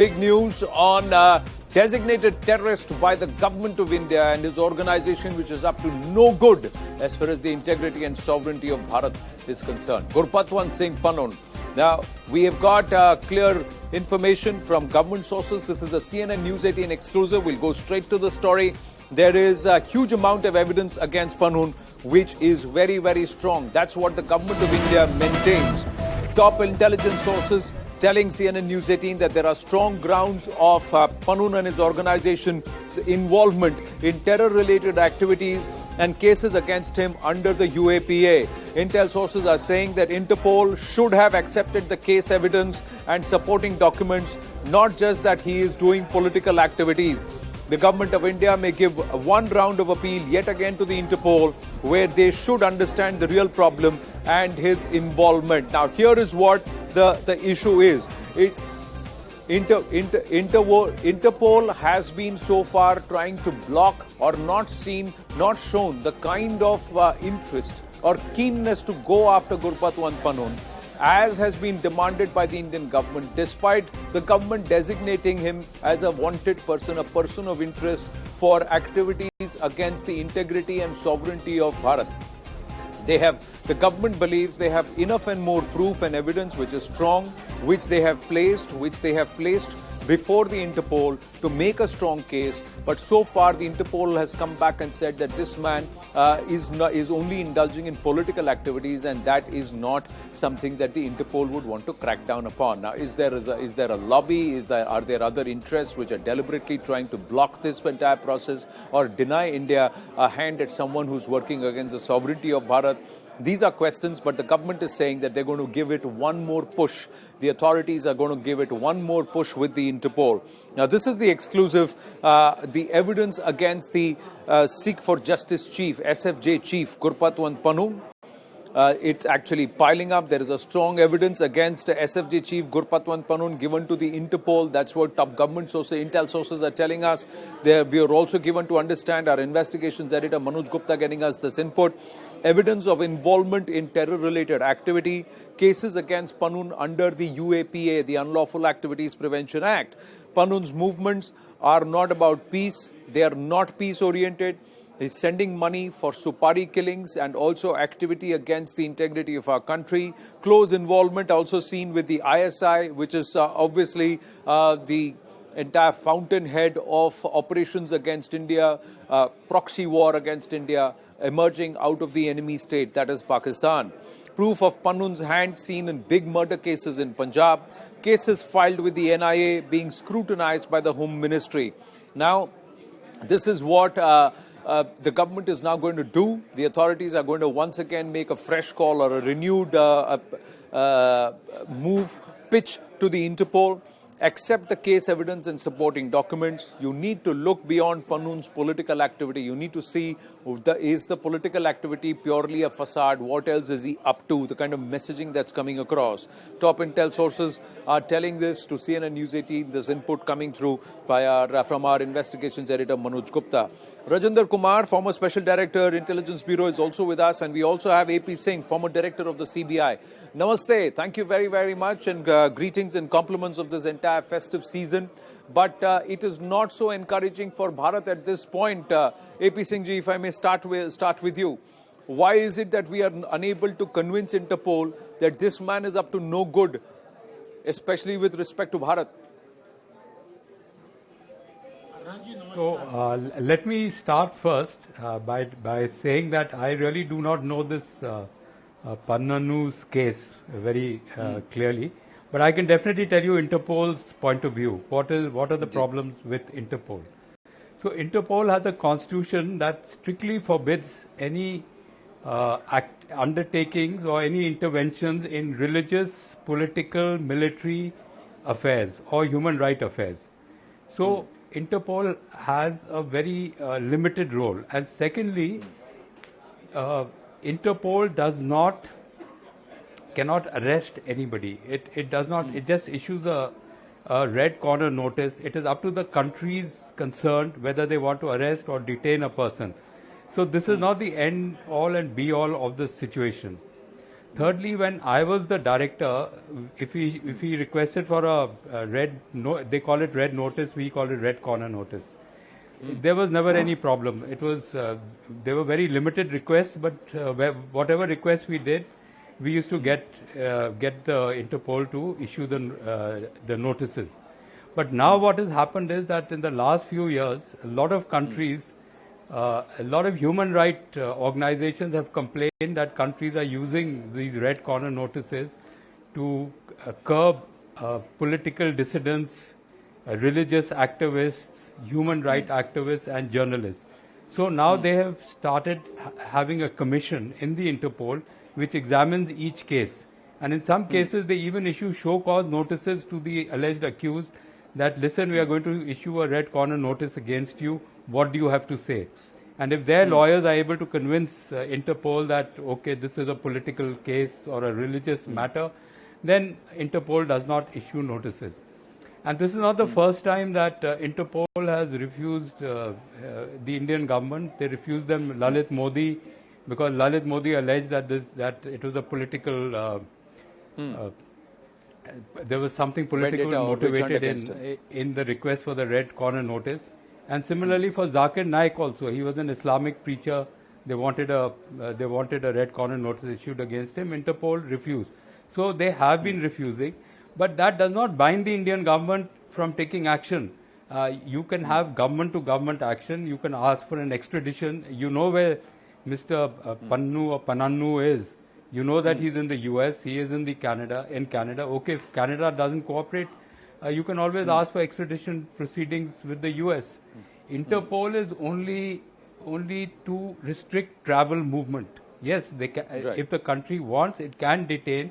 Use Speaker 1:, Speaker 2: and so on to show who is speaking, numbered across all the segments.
Speaker 1: Big news on designated terrorist by the government of India and his organization, which is up to no good as far as the integrity and sovereignty of Bharat is concerned. Gurpatwant Singh Pannu. Now, we have got clear information from government sources. This is a CNN News18 exclusive. We'll go straight to the story. There is a huge amount of evidence against Pannun, which is very, very strong. That's what the government of India maintains. Top intelligence sources telling CNN News18 that there are strong grounds of Pannun and his organization's involvement in terror-related activities and cases against him under the UAPA. Intel sources are saying that Interpol should have accepted the case evidence and supporting documents, not just that he is doing political activities. The government of India may give one round of appeal yet again to the Interpol, where they should understand the real problem and his involvement. Now, here is what the issue is. Interpol has been so far trying to block or not shown the kind of interest or keenness to go after Gurpatwant Pannun, as has been demanded by the Indian government, despite the government designating him as a wanted person, a person of interest for activities against the integrity and sovereignty of Bharat. The government believes they have enough and more proof and evidence which is strong, which they have placed before the Interpol to make a strong case. But so far the Interpol has come back and said that this man is only indulging in political activities, and that is not something that the Interpol would want to crack down upon. Now, is there a lobby? Are there other interests which are deliberately trying to block this entire process or deny India a hand at someone who's working against the sovereignty of Bharat? These are questions, but the government is saying that they're going to give it one more push. The authorities are going to give it one more push with the Interpol. Now, this is the exclusive, the evidence against the Sikh for Justice Chief, SFJ Chief Gurpatwant Pannu. It's actually piling up. There is a strong evidence against SFJ Chief Gurpatwant Pannun given to the Interpol. That's what top government sources, intel sources are telling us. We are also given to understand, our investigations editor Manoj Gupta getting us this input. Evidence of involvement in terror-related activity, cases against Pannun under the UAPA, the Unlawful Activities Prevention Act. Pannun's movements are not about peace. They are not peace-oriented. He's sending money for Supari killings and also activity against the integrity of our country. Close involvement also seen with the ISI, which is obviously the entire fountainhead of operations against India, proxy war against India, emerging out of the enemy state, that is Pakistan. Proof of Pannun's hand seen in big murder cases in Punjab. Cases filed with the NIA being scrutinized by the Home Ministry. Now, this is what the government is now going to do. The authorities are going to once again make a fresh call or a renewed pitch to the Interpol. Accept the case evidence and supporting documents. You need to look beyond Pannun's political activity. You need to see, is the political activity purely a facade? What else is he up to? The kind of messaging that's coming across. Top intel sources are telling this to CNN News18. This input coming through from our investigations editor Manoj Gupta. Rajinder Kumar, former Special Director, Intelligence Bureau, is also with us. And we also have AP Singh, former Director of the CBI. Namaste. Thank you very, very much, and greetings and compliments of this entire festive season. But it is not so encouraging for Bharat at this point. AP Singh ji, if I may start with you. Why is it that we are unable to convince Interpol that this man is up to no good, especially with respect to Bharat?
Speaker 2: So let me start first by saying that I really do not know this Pannanu's case very clearly, but I can definitely tell you Interpol's point of view. What are the problems with Interpol? So Interpol has a constitution that strictly forbids any undertakings or any interventions in religious, political, military affairs or human rights affairs. So Interpol has a very limited role. And secondly, Interpol cannot arrest anybody. It does not. It just issues a red corner notice. It is up to the countries concerned whether they want to arrest or detain a person. So this is not the end all and be all of the situation. Thirdly, when I was the director, if he requested for a they call it red notice, we call it red corner notice. There was never any problem. It was there were very limited requests, but whatever requests we did, we used to get the Interpol to issue the notices. But now what has happened is that in the last few years, a lot of countries, a lot of human rights organizations have complained that countries are using these red corner notices to curb political dissidents, religious activists, human rights activists and journalists. So now they have started having a commission in the Interpol which examines each case. And in some cases they even issue show cause notices to the alleged accused that, listen, we are going to issue a red corner notice against you. What do you have to say? And if their lawyers are able to convince Interpol that, okay, this is a political case or a religious matter, then Interpol does not issue notices. And this is not the first time that Interpol has refused the Indian government. They refused them Lalit Modi because Lalit Modi alleged that it was a political there was something political motivated in the request for the red corner notice. And similarly for Zakir Naik also, he was an Islamic preacher. They wanted a red corner notice issued against him. Interpol refused. So they have been refusing, but that does not bind the Indian government from taking action. You can have government to government action. You can ask for an extradition. You know where Mr. Pannu or Pannanu is. You know that he's in the US, he is in Canada. Okay, if Canada doesn't cooperate, you can always ask for extradition proceedings with the US. Interpol is only to restrict travel movement. Yes, they can, if the country wants, it can detain,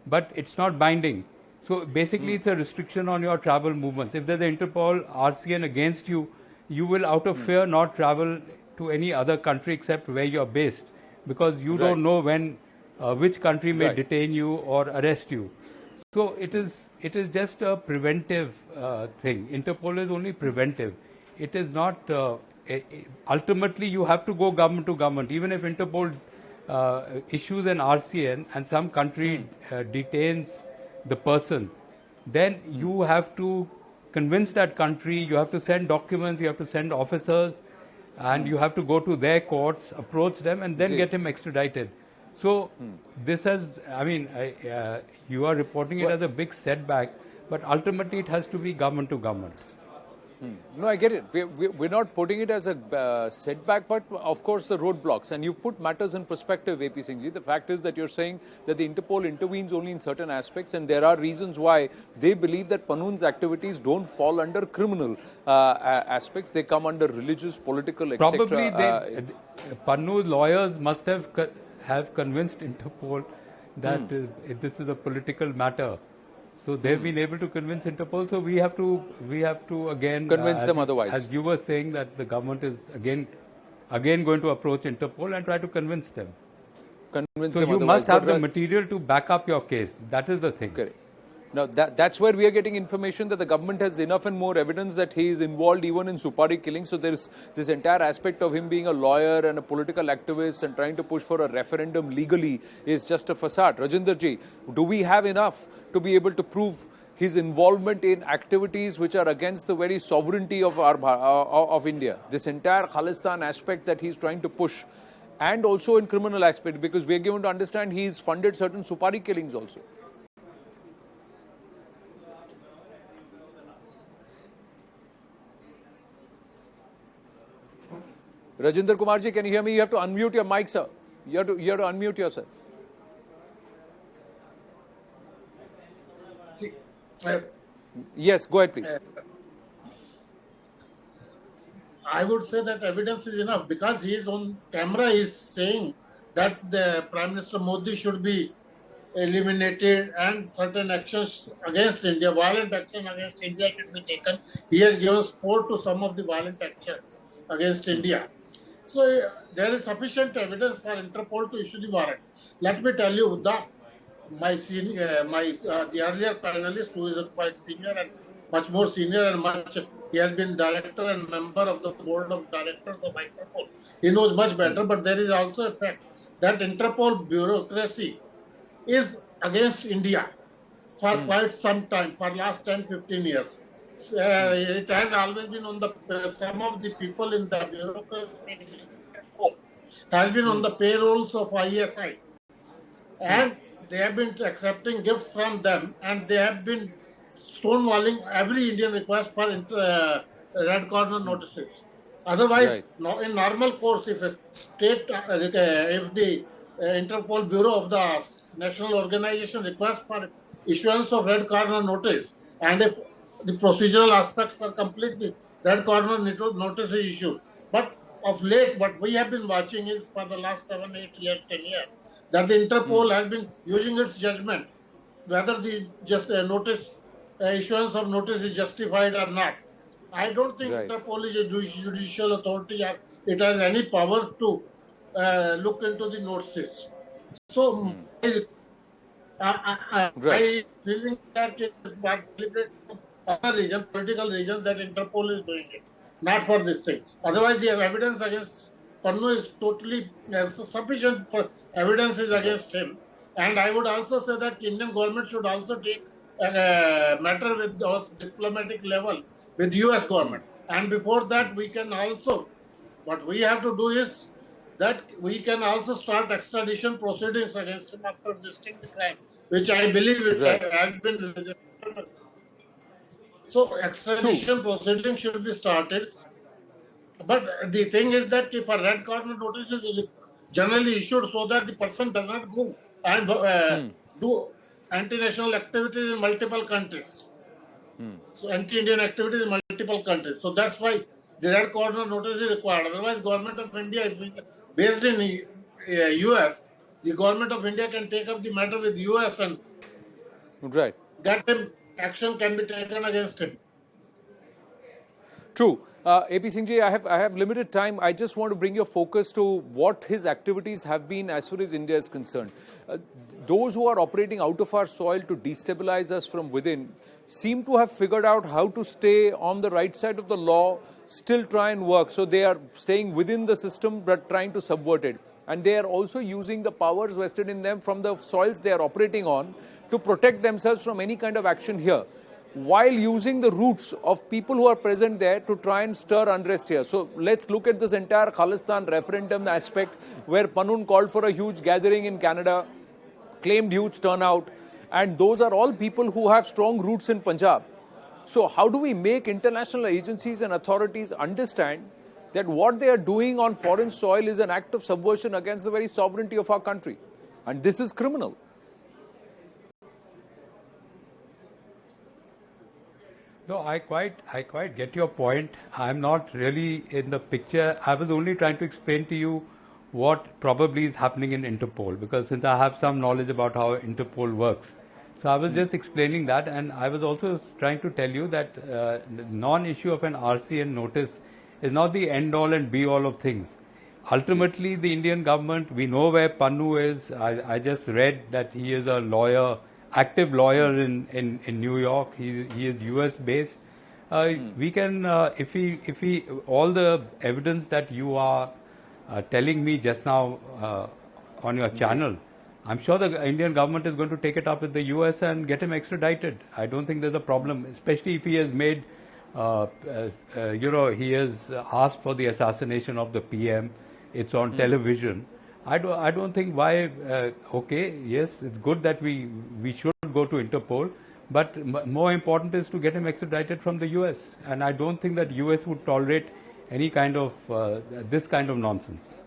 Speaker 2: but it's not binding. So basically it's a restriction on your travel movements. If there's an Interpol RCN against you, you will out of fear not travel to any other country except where you're based, because you don't know when which country may detain you or arrest you. So it is just a preventive thing. Interpol is only preventive. It is not, ultimately you have to go government to government. Even if Interpol issues an RCN and some country detains the person, then you have to convince that country, you have to send documents, you have to send officers, and you have to go to their courts, approach them, and then get him extradited. So this has, you are reporting it as a big setback, but ultimately it has to be government to government.
Speaker 1: No, I get it. We're not putting it as a setback, but of course the roadblocks. And you've put matters in perspective, AP Singh ji. The fact is that you're saying that the Interpol intervenes only in certain aspects, and there are reasons why they believe that Pannun's activities don't fall under criminal aspects. They come under religious, political, etc.
Speaker 2: Probably Pannu's lawyers must have convinced Interpol that this is a political matter. So they've been able to convince Interpol. So we have to again
Speaker 1: convince them otherwise.
Speaker 2: As you were saying, that the government is again going to approach Interpol and try to convince them. So you must have the material to back up your case. That is the thing.
Speaker 1: Correct. Now that's where we are getting information that the government has enough and more evidence that he is involved even in Supari killing. So there is this entire aspect of him being a lawyer and a political activist and trying to push for a referendum legally is just a facade. Rajinder ji, do we have enough to be able to prove his involvement in activities which are against the very sovereignty of of India? This entire Khalistan aspect that he's trying to push, and also in criminal aspect, because we are given to understand he's funded certain Supari killings also. Rajinder Kumar ji, can you hear me? You have to unmute your mic, sir. You have to unmute yourself. Yes, go ahead, please.
Speaker 3: I would say that evidence is enough, because he is on camera, he is saying that the Prime Minister Modi should be eliminated and certain actions against India, violent action against India should be taken. He has given support to some of the violent actions against India. So there is sufficient evidence for Interpol to issue the warrant. Let me tell you, the earlier panelist, who is quite senior and much more senior and he has been director and member of the board of directors of Interpol. He knows much better, but there is also a fact that Interpol bureaucracy is against India for quite some time, for last 10-15 years. It has always been on the, some of the people in the bureaucracy has been on the payrolls of ISI. And they have been accepting gifts from them, and they have been stonewalling every Indian request for red corner notices. Otherwise, in normal course, if a state, if the Interpol Bureau of the National Organization requests for issuance of red corner notice, and if the procedural aspects are complete, the red corner notice is issued. But of late, what we have been watching is for the last 7, 8 years, 10 years, that the Interpol has been using its judgment whether the notice issuance of notice is justified or not. I don't think Interpol is a judicial authority or it has any powers to look into the notices. So, I feeling that it is deliberate other reason, political reasons that Interpol is doing it, not for this thing. Otherwise, the evidence against Pannu is totally sufficient for evidence is against him. And I would also say that Indian government should also take a matter with the diplomatic level with US government. And before that, we can also, what we have to do is that we can also start extradition proceedings against him after visiting the crime, which I believe it has been registered. So extradition proceedings should be started. But the thing is that if a red corner notice is generally issued so that the person does not move and do anti-national activities in multiple countries. So anti-Indian activities in multiple countries. So that's why the red corner notice is required. Otherwise, government of India is based in US. The government of India can take up the matter with US and that action can be taken against him.
Speaker 1: True. AP Singh ji, I have limited time. I just want to bring your focus to what his activities have been as far as India is concerned. Those who are operating out of our soil to destabilize us from within seem to have figured out how to stay on the right side of the law, still try and work. So they are staying within the system but trying to subvert it. And they are also using the powers vested in them from the soils they are operating on to protect themselves from any kind of action here, while using the roots of people who are present there to try and stir unrest here. So let's look at this entire Khalistan referendum aspect where Pannun called for a huge gathering in Canada, claimed huge turnout, and those are all people who have strong roots in Punjab. So how do we make international agencies and authorities understand that what they are doing on foreign soil is an act of subversion against the very sovereignty of our country? And this is criminal.
Speaker 2: No, I quite get your point. I'm not really in the picture. I was only trying to explain to you what probably is happening in Interpol, because since I have some knowledge about how Interpol works. So I was just explaining that, and I was also trying to tell you that the non-issue of an RCN notice is not the end-all and be-all of things. Ultimately, the Indian government, we know where Pannu is. I just read that he is a lawyer, active lawyer in New York. He is US based. We can, if he, all the evidence that you are telling me just now on your channel, I'm sure the Indian government is going to take it up with the US and get him extradited. I don't think there's a problem, especially if he has made, he has asked for the assassination of the PM. It's on television. I don't think why. Okay, yes, it's good that we should go to Interpol, but more important is to get him extradited from the US. And I don't think that US would tolerate any kind of this kind of nonsense.